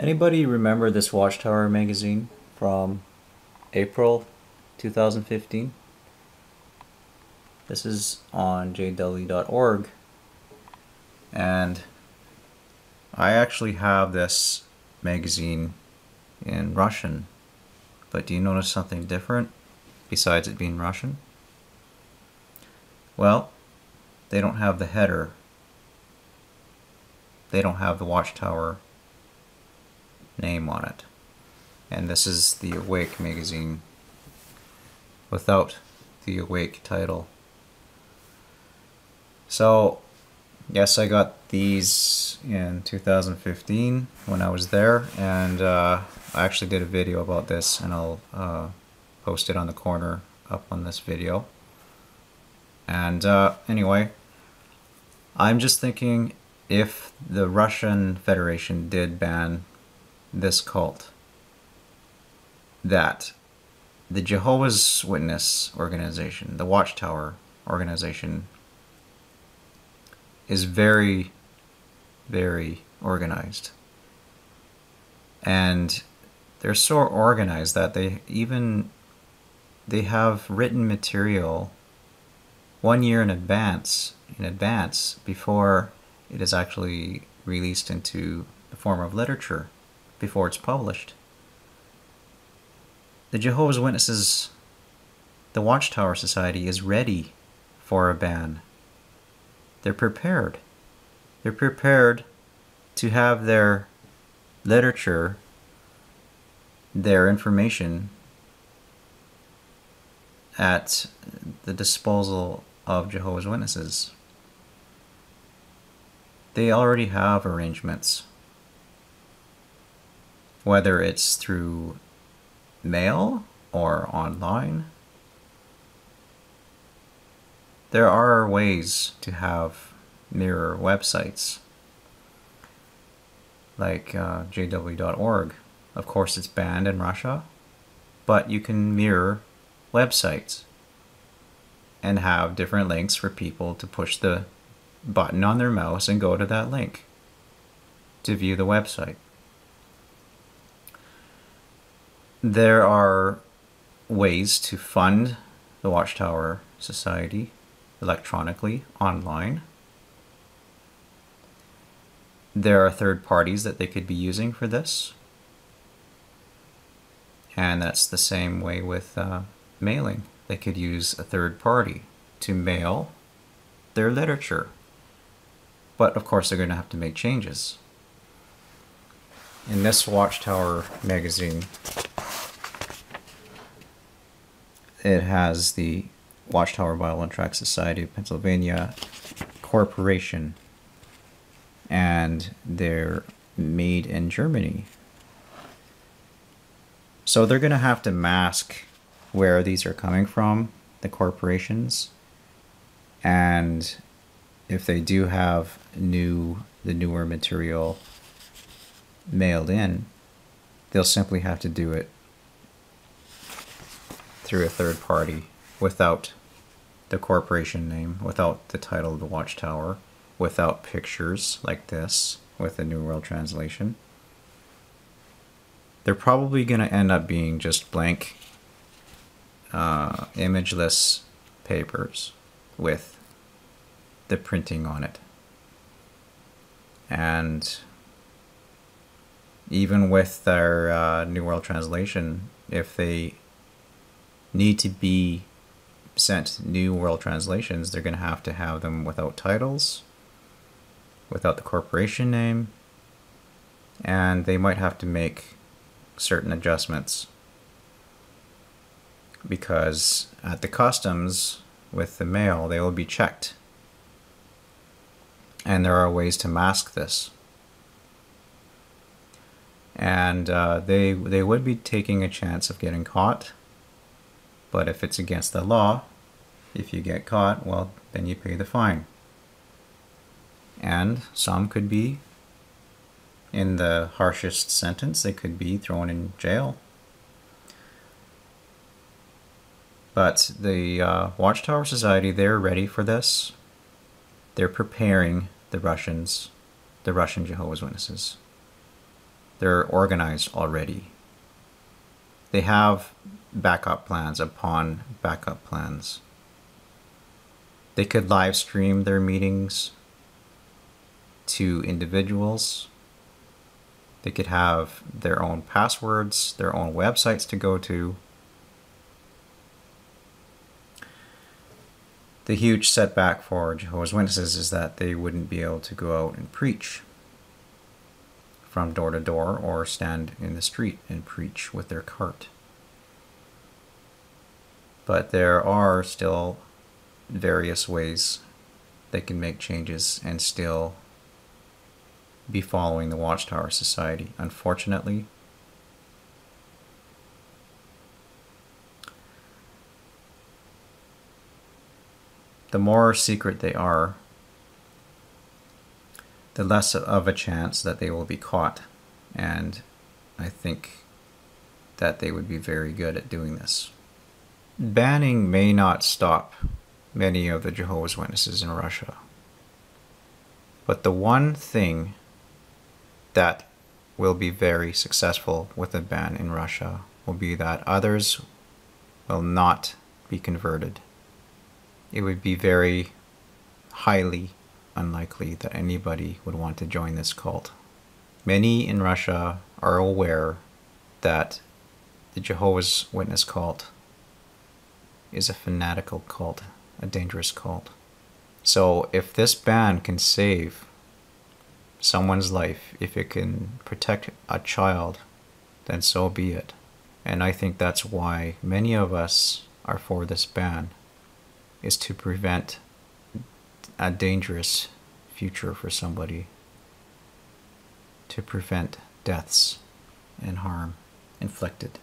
Anybody remember this Watchtower magazine from April 2015? This is on jw.org, and I actually have this magazine in Russian, but do you notice something different besides it being Russian? Well, they don't have the header. They don't have the Watchtower name on it. And this is the Awake magazine without the Awake title. So, yes, I got these in 2015 when I was there, and I actually did a video about this, and I'll post it on the corner up on this video. And anyway, I'm just thinking, if the Russian Federation did ban this cult, that the Jehovah's Witness organization, the Watchtower organization, is very, very organized. And they're so organized that they have written material 1 year in advance before it is actually released into the form of literature, before it's published. The Jehovah's Witnesses, the Watchtower Society, is ready for a ban. They're prepared. They're prepared to have their literature, their information, at the disposal of Jehovah's Witnesses. They already have arrangements, whether it's through mail or online. There are ways to have mirror websites like jw.org. Of course, it's banned in Russia, but you can mirror websites and have different links for people to push the button on their mouse and go to that link to view the website. There are ways to fund the Watchtower Society electronically, online. There are third parties that they could be using for this. And that's the same way with mailing. They could use a third party to mail their literature. But of course, they're going to have to make changes. In this Watchtower magazine, it has the Watchtower Bible and Tract Society of Pennsylvania Corporation, and they're made in Germany. So they're going to have to mask where these are coming from, the corporations, and if they do have the newer material mailed in, they'll simply have to do it through a third party without the corporation name, without the title of the Watchtower, without pictures like this with the New World Translation. They're probably going to end up being just blank, imageless papers with the printing on it. And even with their New World Translation, if they need to be sent New World Translations, they're going to have them without titles, without the corporation name, and they might have to make certain adjustments, because at the customs with the mail, they will be checked, and there are ways to mask this. And they would be taking a chance of getting caught, but if it's against the law, if you get caught, well, then you pay the fine. And some could be, in the harshest sentence, they could be thrown in jail. But the Watchtower Society, they're ready for this. They're preparing the Russian Jehovah's Witnesses. They're organized already. They have backup plans upon backup plans. They could live stream their meetings to individuals. They could have their own passwords, their own websites to go to. The huge setback for Jehovah's Witnesses is that they wouldn't be able to go out and preach from door to door or stand in the street and preach with their cart. But there are still various ways they can make changes and still be following the Watchtower Society. Unfortunately, the more secret they are, the less of a chance that they will be caught. And I think that they would be very good at doing this. Banning may not stop many of the Jehovah's Witnesses in Russia. But the one thing that will be very successful with a ban in Russia will be that others will not be converted. It would be very highly unlikely that anybody would want to join this cult. Many in Russia are aware that the Jehovah's Witness cult is a fanatical cult, a dangerous cult. So if this ban can save someone's life, if it can protect a child, then so be it. And I think that's why many of us are for this ban, is to prevent a dangerous future for somebody, to prevent deaths and harm inflicted.